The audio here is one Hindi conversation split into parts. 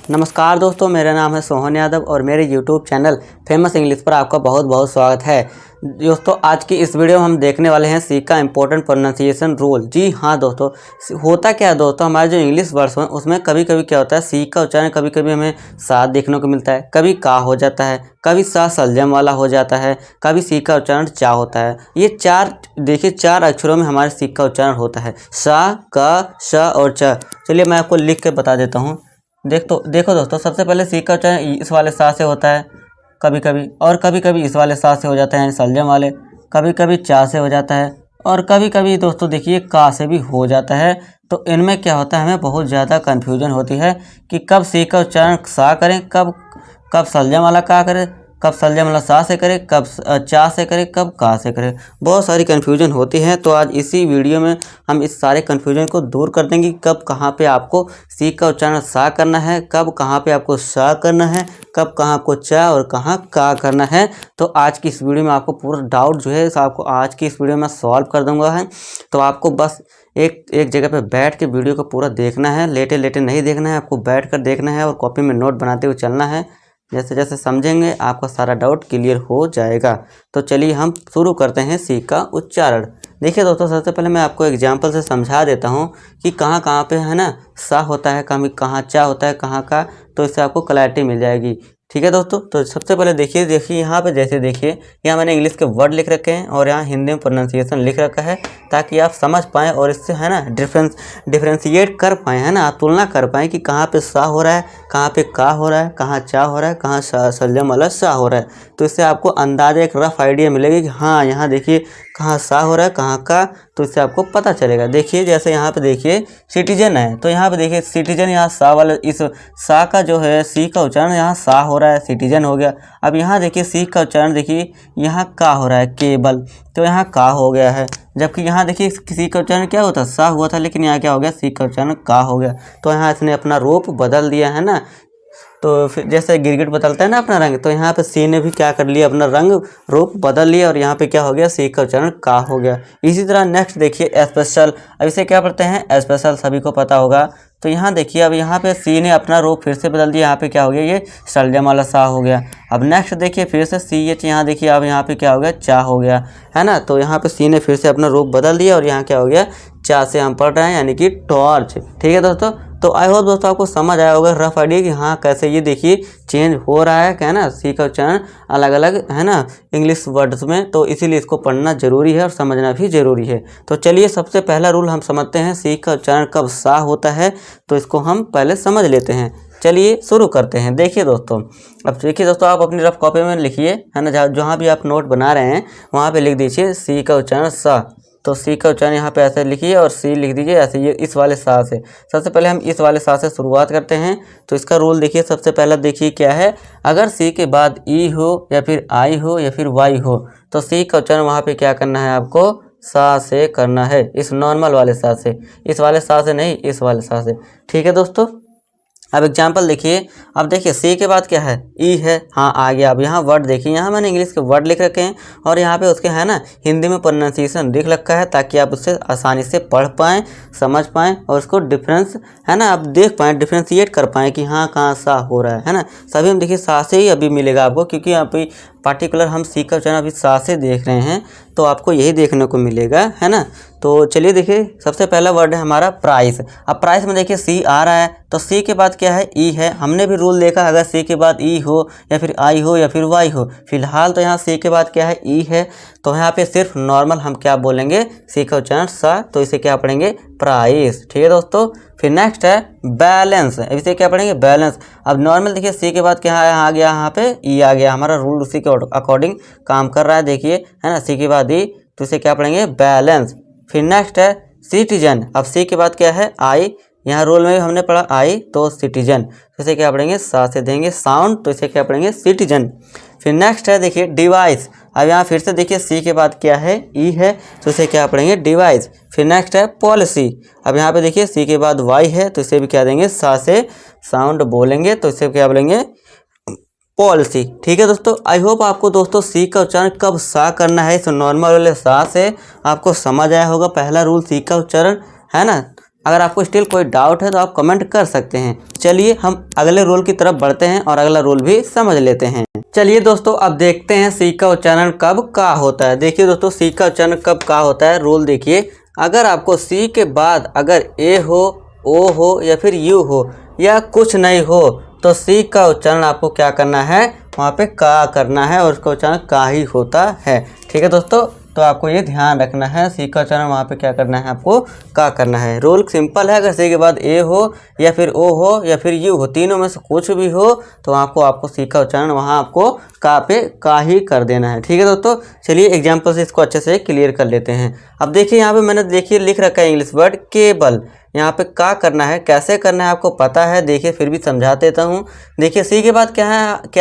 नमस्कार दोस्तों, मेरा नाम है सोहन यादव और मेरे YouTube चैनल फेमस इंग्लिश पर आपका बहुत बहुत स्वागत है। दोस्तों, आज की इस वीडियो में हम देखने वाले हैं सी का इम्पोर्टेंट प्रोनाउंसिएशन रूल। जी हाँ दोस्तों, होता क्या है दोस्तों, हमारे जो इंग्लिश वर्ड्स हैं उसमें कभी कभी क्या होता है, सी का उच्चारण कभी कभी हमें सा देखने को मिलता है, कभी का हो जाता है, कभी सा सलजम वाला हो जाता है, कभी सी का उच्चारण चा होता है। ये चार अक्षरों में हमारे सी का उच्चारण होता है, सा, का, श और च। चलिए मैं आपको लिख के बता देता हूँ। देखो दोस्तों, सबसे पहले सी का उच्चारण इस वाले सा से होता है कभी कभी, और कभी कभी इस वाले सा से हो जाता है सलजम वाले, कभी कभी चा से हो जाता है, और कभी कभी दोस्तों देखिए का से भी हो जाता है। तो इनमें क्या होता है, हमें बहुत ज़्यादा कन्फ्यूजन होती है कि कब सी का उच्चारण सा करें, कब कब सलजम वाला का करें, कब सलजम वाला सा से करें, कब चा से करें, कब का से करें। बहुत सारी कन्फ्यूजन होती है। तो आज इसी वीडियो में हम इस सारे कन्फ्यूजन को दूर कर देंगे। कब कहाँ पे आपको सी का उच्चारण सा करना है, कब कहाँ पे आपको सा करना है, कब कहाँ आपको चा और कहाँ का करना है। तो आज की इस वीडियो में आपको पूरा डाउट जो है आपको आज की इस वीडियो में सॉल्व कर दूंगा है। तो आपको बस एक जगह पे बैठ के वीडियो को पूरा देखना है, लेटे लेटे नहीं देखना है, आपको बैठ कर देखना है और कॉपी में नोट बनाते हुए चलना है। जैसे जैसे समझेंगे आपका सारा डाउट क्लियर हो जाएगा। तो चलिए हम शुरू करते हैं सी का उच्चारण। देखिए दोस्तों, सबसे पहले मैं आपको एग्जाम्पल से समझा देता हूँ कि कहाँ कहाँ पे है ना सा होता है, कहाँ चा होता है, कहाँ का, तो इससे आपको क्लैरिटी मिल जाएगी। ठीक है दोस्तों, तो सबसे पहले देखिए यहाँ पे जैसे देखिए यहाँ मैंने इंग्लिश के वर्ड लिख रखे हैं और यहाँ हिंदी में प्रोनाउंसिएशन लिख रखा है, ताकि आप समझ पाएँ और इससे है ना डिफ्रेंशिएट कर पाएँ, है ना, आप तुलना कर पाएँ कि कहाँ पे सा हो रहा है, कहाँ पे का हो रहा है, कहाँ चा हो रहा है, कहाँ सलजम वाला सा हो रहा है। तो इससे आपको अंदाजा एक रफ आइडिया मिलेगी कि हाँ यहाँ देखिए कहाँ सा हो रहा है, कहाँ का, तो इससे आपको पता चलेगा। देखिए जैसे यहाँ पे देखिए सिटीजन है, तो यहाँ पे देखिए सिटीजन, यहाँ सा वाला, इस सा का जो है सी का उच्चारण यहाँ सा हो रहा है, सिटीजन हो गया। अब यहाँ देखिए सी का उच्चारण देखिए यहाँ का हो रहा है, केबल, तो यहाँ का हो गया है। जबकि यहाँ देखिए सी का उच्चारण क्या होता, सा हुआ था, लेकिन यहाँ क्या हो गया, सी का उच्चारण का हो गया। तो यहाँ इसने अपना रूप बदल दिया है ना। तो फिर जैसे गिरगिट बदलता है ना अपना रंग, तो यहाँ पे सी ने भी क्या कर लिया, अपना रंग रूप बदल लिया और यहाँ पे क्या हो गया, सी का उच्चारण का हो गया। इसी तरह नेक्स्ट देखिए स्पेशल। अब इसे क्या पढ़ते हैं, स्पेशल, सभी को पता होगा। तो यहाँ देखिए अब यहाँ पे सी ने अपना रूप फिर से बदल दिया, यहाँ पे क्या हो गया, ये सलजम वाला सा हो गया। अब नेक्स्ट देखिए फिर से सी एच, यहाँ देखिए अब यहाँ पे क्या हो गया, चा हो गया, है ना। तो यहाँ पे सी ने फिर से अपना रूप बदल दिया और यहाँ क्या हो गया, चा से हम पढ़ रहे हैं, यानी कि टॉर्च। ठीक है दोस्तों, तो आई होप दोस्तों आपको समझ आया होगा रफ आइडिया कि हाँ कैसे ये देखिए चेंज हो रहा है, क्या है ना, सी का उच्चारण अलग अलग है ना इंग्लिश वर्ड्स में। तो इसीलिए इसको पढ़ना जरूरी है और समझना भी जरूरी है। तो चलिए सबसे पहला रूल हम समझते हैं, सी का उच्चारण कब सा होता है, तो इसको हम पहले समझ लेते हैं। चलिए शुरू करते हैं। देखिए दोस्तों, अब देखिए दोस्तों, आप अपनी रफ कॉपी में लिखिए, है ना, जहाँ भी आप नोट बना रहे हैं वहाँ पे लिख दीजिए सी का उच्चारण सा। तो सी का उच्चारण यहाँ पे ऐसे लिखिए और सी लिख दीजिए ऐसे, ये इस वाले सा से। सबसे पहले हम इस वाले सा से शुरुआत करते हैं। तो इसका रूल देखिए, सबसे पहला देखिए क्या है, अगर सी के बाद ई हो या फिर आई हो या फिर वाई हो, तो सी का उच्चारण वहाँ पे क्या करना है, आपको सा से करना है, इस नॉर्मल वाले सा से, इस वाले सा से नहीं, इस वाले सा से। ठीक है दोस्तों, अब एग्जाम्पल देखिए। अब देखिए सी के बाद क्या है, ई है, हाँ आ गया। अब यहाँ वर्ड देखिए, यहाँ मैंने इंग्लिश के वर्ड लिख रखे हैं और यहाँ पे उसके है ना हिंदी में प्रोनाउंसिएशन लिख रखा है, ताकि आप उससे आसानी से पढ़ पाएँ, समझ पाएँ और उसको डिफरेंस है ना आप देख पाएँ, डिफ्रेंशिएट कर पाएँ कि हाँ कहाँ सा हो रहा है ना। सभी हम देखिए सा से ही अभी मिलेगा आपको, क्योंकि यहाँ पे पार्टिकुलर हम सी का उच्चारण अभी सा से देख रहे हैं, तो आपको यही देखने को मिलेगा, है ना। तो चलिए देखिए, सबसे पहला वर्ड है हमारा प्राइस। अब प्राइस में देखिए सी आ रहा है, तो सी के बाद क्या है, ई है। हमने भी रूल देखा, अगर सी के बाद ई हो या फिर आई हो या फिर वाई हो, फिलहाल तो यहाँ सी के बाद क्या है, ई है, तो यहाँ पे सिर्फ नॉर्मल हम क्या बोलेंगे, सी का उच्चारण सा, तो इसे क्या पढ़ेंगे, प्राइस। ठीक है दोस्तों, फिर नेक्स्ट है बैलेंस। अब इसे क्या पढ़ेंगे, बैलेंस। अब नॉर्मल देखिए सी के बाद क्या आ गया, यहाँ पे ई आ गया, हमारा रूल उसी के अकॉर्डिंग काम कर रहा है, देखिए है ना, सी के बाद ई, तो इसे क्या पढ़ेंगे, बैलेंस। फिर नेक्स्ट है सिटीजन। अब सी के बाद क्या है, आई, यहाँ रूल में भी हमने पढ़ा आई, तो सिटीजन, तो इसे क्या पढ़ेंगे, सा से देंगे साउंड, तो इसे क्या पढ़ेंगे, सिटीजन। फिर नेक्स्ट है देखिए डिवाइस। अब यहाँ फिर से देखिए सी के बाद क्या है, ई है, तो इसे क्या पढ़ेंगे, डिवाइस। फिर नेक्स्ट है पॉलिसी। अब यहाँ पे देखिए सी के बाद वाई है, तो इसे भी क्या देंगे, सा से साउंड बोलेंगे, तो इसे क्या बोलेंगे, पॉलिसी। ठीक है दोस्तों, आई होप आपको दोस्तों सी का उच्चारण कब सा करना है इस नॉर्मल वाले सा से आपको समझ आया होगा। पहला रूल सी का उच्चारण है ना, अगर आपको स्टिल कोई डाउट है तो आप कमेंट कर सकते हैं। चलिए हम अगले रूल की तरफ बढ़ते हैं और अगला रूल भी समझ लेते हैं। चलिए दोस्तों अब देखते हैं सी का उच्चारण कब का होता है। देखिए दोस्तों सी का उच्चारण कब का होता है। रूल देखिए, अगर आपको सी के बाद अगर ए हो, ओ हो या फिर यू हो या कुछ नहीं हो तो सी का उच्चारण आपको क्या करना है, वहाँ पे का करना है और उसका उच्चारण का ही होता है। ठीक है दोस्तों, तो आपको ये ध्यान रखना है, सी का उच्चारण वहाँ पे क्या करना है, आपको का करना है। रूल सिंपल है, अगर सी के बाद ए हो या फिर ओ हो या फिर यू हो, तीनों में से कुछ भी हो तो आपको सी का उच्चारण वहाँ आपको का पे का ही कर देना है। ठीक है दोस्तों, चलिए एग्जाम्पल से इसको अच्छे से क्लियर कर लेते हैं। अब देखिए यहाँ पे मैंने देखिए लिख रखा है इंग्लिश वर्ड केबल, यहाँ पे का करना है, कैसे करना है आपको पता है। देखिए फिर भी समझा देता हूँ। देखिए सी के बाद क्या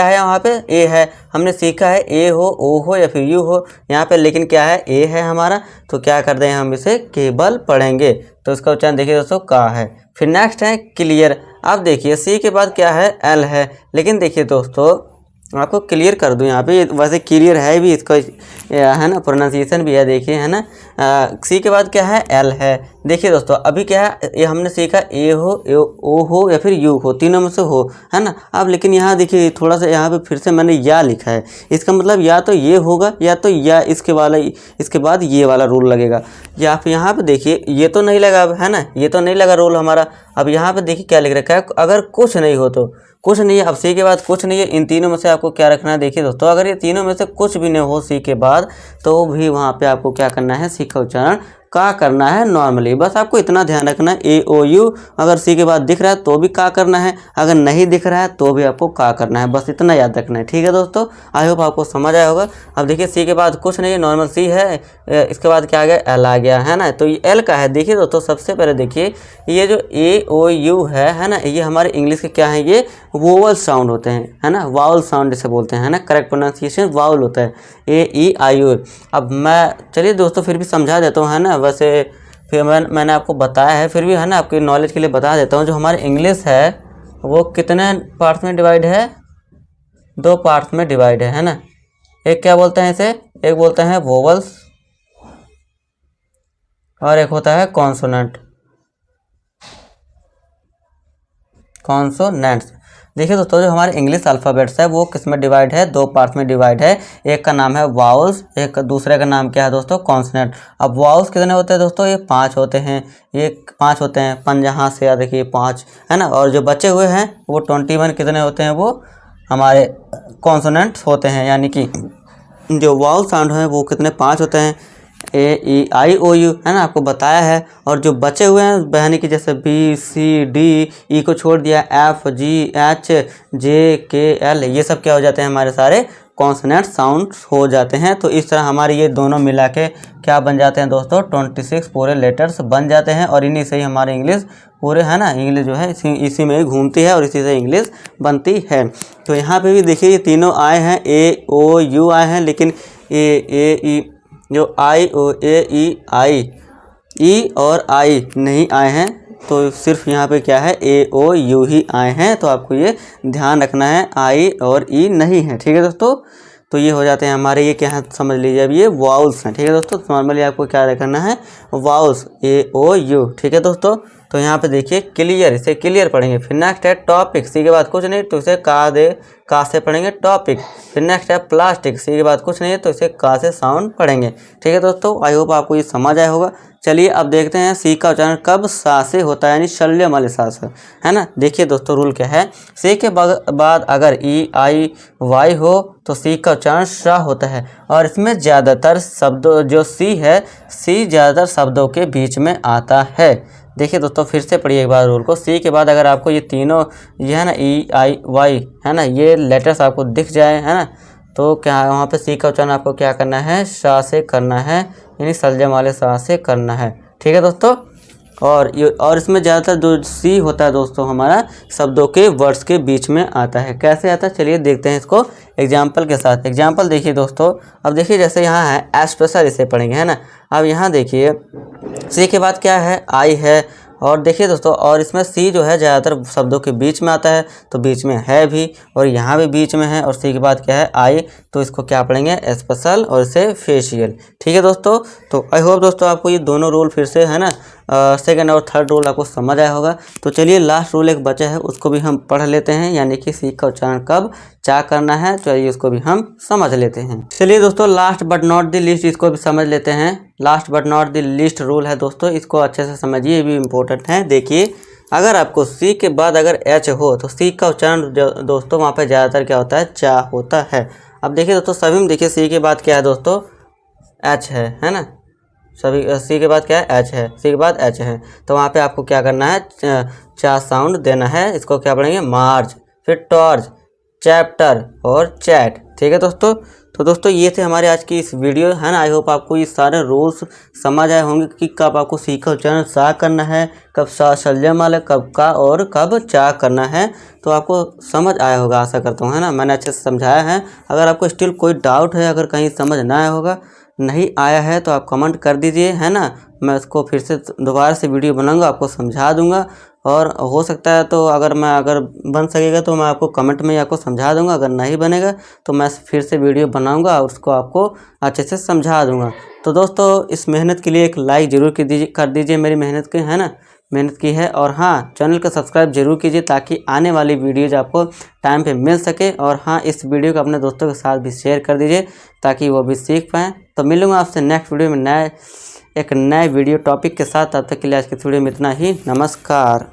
है वहाँ पे ए है, हमने सीखा है ए हो, ओ हो या फिर यू हो, यहाँ पे लेकिन क्या है ए है हमारा, तो क्या कर दें हम इसे केबल पढ़ेंगे, तो इसका उच्चारण देखिए दोस्तों का है। फिर नेक्स्ट है क्लियर। अब देखिए सी के बाद क्या है, एल है, लेकिन देखिए दोस्तों आपको क्लियर कर दूं, यहाँ पे वैसे क्लियर है भी, इसका है ना प्रोनाउंसिएशन भी है, देखिए है ना। सी के बाद क्या है, एल है। देखिए दोस्तों अभी क्या है, ये हमने सीखा ए हो, ओ हो या फिर यू हो, तीनों में से हो, है ना। अब लेकिन यहाँ देखिए थोड़ा सा यहाँ पे फिर से मैंने या लिखा है, इसका मतलब या तो ये होगा या तो या इसके बाद ये वाला रूल लगेगा। या फिर यहाँ पे देखिए ये तो नहीं लगा, है ना, ये तो नहीं लगा रूल हमारा। अब यहाँ पे देखिए क्या लिख रखा है, अगर कुछ नहीं हो तो कुछ नहीं है। अब सी के बाद कुछ नहीं है, इन तीनों में से आपको क्या रखना है। देखिए दोस्तों अगर ये तीनों में से कुछ भी नहीं हो सी के बाद तो भी वहाँ पे आपको क्या करना है, सी का उच्चारण का करना है नॉर्मली। बस आपको इतना ध्यान रखना है, ए ओ यू अगर सी के बाद दिख रहा है तो भी का करना है, अगर नहीं दिख रहा है तो भी आपको का करना है, बस इतना याद रखना है। ठीक है दोस्तों, आई होप आपको समझ आया होगा। अब देखिए सी के बाद कुछ नहीं है, नॉर्मल सी है, इसके बाद क्या आ गया, एल आ गया, है ना, तो ये एल का है। देखिए दोस्तों सबसे पहले देखिए ये जो ए ओ यू है ना, ये हमारे इंग्लिश के क्या है, ये वोवल साउंड होते हैं, है ना, वाउल साउंड जिसे बोलते हैं, है ना, करेक्ट प्रोनाउंसिएशन वाउल होता है, ए ई आई यू। अब मैं चलिए दोस्तों फिर भी समझा देता हूँ, है ना, वैसे फिर मैंने आपको बताया है, फिर भी है ना आपके नॉलेज के लिए बता देता हूँ। जो हमारे इंग्लिश है वो कितने पार्ट्स में डिवाइड है, 2 पार्ट्स में डिवाइड है ना। एक क्या बोलते हैं इसे, एक बोलते हैं वोवल्स और एक होता है कॉन्सोनेंट, कॉन्सोनेंट्स। देखिए दोस्तों जो हमारे इंग्लिश अल्फ़ाबेट्स है वो किस में डिवाइड है, 2 पार्ट्स में डिवाइड है। एक का नाम है वाउल्स, एक दूसरे का नाम क्या है दोस्तों, कॉन्सोनेंट। अब वाउल्स कितने होते हैं दोस्तों, ये 5 होते हैं, ये 5 होते हैं, 5 यहाँ से या देखिए 5, है ना। और जो बचे हुए हैं वो 21 कितने होते हैं, वो हमारे कॉन्सोनेंट्स होते हैं, यानी कि जो वाउल साउंड है वो कितने 5 होते हैं, ए ई आई ओ यू, है ना, आपको बताया है। और जो बचे हुए हैं यानी कि जैसे बी सी डी, ई को छोड़ दिया, एफ जी एच जे के एल, ये सब क्या हो जाते हैं, हमारे सारे कॉन्सोनेंट साउंड हो जाते हैं। तो इस तरह हमारे ये दोनों मिला के क्या बन जाते हैं दोस्तों, 26 पूरे लेटर्स बन जाते हैं। और इन्हीं से ही हमारे इंग्लिश पूरे, है ना, इंग्लिश जो है इसी में ही घूमती है और इसी से इंग्लिश बनती है। तो यहाँ पे भी देखिए ये तीनों आए हैं, ए ओ यू आए हैं, लेकिन ए ई जो आई ओ ए ई और आई नहीं आए हैं, तो सिर्फ यहाँ पे क्या है, ए ओ यू ही आए हैं। तो आपको ये ध्यान रखना है, आई और ई नहीं है। ठीक है दोस्तों, तो ये हो जाते हैं हमारे, ये क्या है समझ लीजिए, अब ये वाउल्स हैं। ठीक है दोस्तों, नॉर्मली आपको क्या रखना है, वाउल्स, ए ओ यू। ठीक है दोस्तों, तो यहाँ पे देखिए क्लियर, इसे क्लियर पढ़ेंगे। फिर नेक्स्ट है टॉपिक, सी के बाद कुछ नहीं तो इसे का से पढ़ेंगे टॉपिक। फिर नेक्स्ट है प्लास्टिक, सी के बाद कुछ नहीं है तो इसे का से साउंड पढ़ेंगे। ठीक है दोस्तों, आई होप आपको ये समझ आया होगा। चलिए अब देखते हैं सी का उच्चारण कब सा से होता है, यानी शल्यम वाले सा से, है ना। देखिए दोस्तों रूल क्या है, सी के बाद अगर ई आई वाई हो तो सी का उच्चारण सा होता है। और इसमें ज़्यादातर शब्दों, जो सी है, सी ज़्यादातर शब्दों के बीच में आता है। देखिए दोस्तों फिर से पढ़िए एक बार रूल को, सी के बाद अगर आपको ये तीनों, ये है ना, ई आई वाई, है ना, ये लेटर्स आपको दिख जाए, है ना, तो क्या वहाँ पे सी का उच्चारण आपको क्या करना है, सा से करना है, यानी शल्यम वाले सा से करना है। ठीक है दोस्तों, और इसमें ज़्यादातर जो सी होता है दोस्तों हमारा शब्दों के वर्ड्स के बीच में आता है। कैसे आता है चलिए देखते हैं इसको एग्जाम्पल के साथ। एग्जाम्पल देखिए दोस्तों, अब देखिए जैसे यहाँ है स्पेशल, इसे पढ़ेंगे, है ना। अब यहाँ देखिए सी के बाद क्या है, आई है, और देखिए दोस्तों, और इसमें सी जो है ज़्यादातर शब्दों के बीच में आता है, तो बीच में है भी, और यहाँ भी बीच में है, और सी के बाद क्या है, आई, तो इसको क्या पढ़ेंगे, स्पेशल, और इसे फेशियल। ठीक है दोस्तों, तो आई होप दोस्तों आपको ये दोनों रूल फिर से, है ना, सेकंड और थर्ड रूल आपको समझ आया होगा। तो चलिए लास्ट रूल एक बचा है, उसको भी हम पढ़ लेते हैं, यानी कि सी का उच्चारण कब चा करना है। चलिए उसको भी हम समझ लेते हैं। चलिए दोस्तों, last but not the least इसको भी समझ लेते हैं। Last but not the least rule है दोस्तों, इसको अच्छे से समझिए, ये भी इम्पोर्टेंट है। देखिए, अगर आपको सी के बाद अगर एच हो तो सी का उच्चारण दोस्तों वहाँ पे ज़्यादातर क्या होता है, चा होता है। अब देखिए दोस्तों, सभी में देखिए सी के बाद क्या है दोस्तों, एच है ना। सभी सी के बाद क्या है, एच है, सी के बाद एच है। तो वहाँ पे आपको क्या करना है, चा साउंड देना है। इसको क्या पढ़ेंगे, मार्च, फिर टॉर्च, चैप्टर और चैट। ठीक है दोस्तों। तो दोस्तों ये थे हमारे आज की इस वीडियो, है ना। आई होप आपको ये सारे रूल्स समझ आए होंगे कि कब आपको सी का उच्चारण सा करना है, कब सा शल्यम वाला, कब का और कब चा करना है। तो आपको समझ आया होगा, आशा करता हूँ, है ना। मैंने अच्छे से समझाया है। अगर आपको स्टिल कोई डाउट है, अगर कहीं समझ ना आया होगा, नहीं आया है, तो आप कमेंट कर दीजिए, है ना। मैं उसको फिर से दोबारा से वीडियो बनाऊंगा, आपको समझा दूंगा। और हो सकता है तो अगर बन सकेगा तो मैं आपको कमेंट में ही आपको समझा दूंगा। अगर नहीं बनेगा तो मैं फिर से वीडियो बनाऊंगा और उसको आपको अच्छे से समझा दूंगा। तो दोस्तों इस मेहनत के लिए एक लाइक ज़रूर कर दीजिए, मेरी मेहनत के, है ना, मेहनत की है। और हाँ, चैनल को सब्सक्राइब जरूर कीजिए ताकि आने वाली वीडियोज आपको टाइम पे मिल सके। और हाँ, इस वीडियो को अपने दोस्तों के साथ भी शेयर कर दीजिए ताकि वो भी सीख पाएँ। तो मिलूंगा आपसे नेक्स्ट वीडियो में एक नए वीडियो टॉपिक के साथ। तब तक के लिए आज की वीडियो में इतना ही। नमस्कार।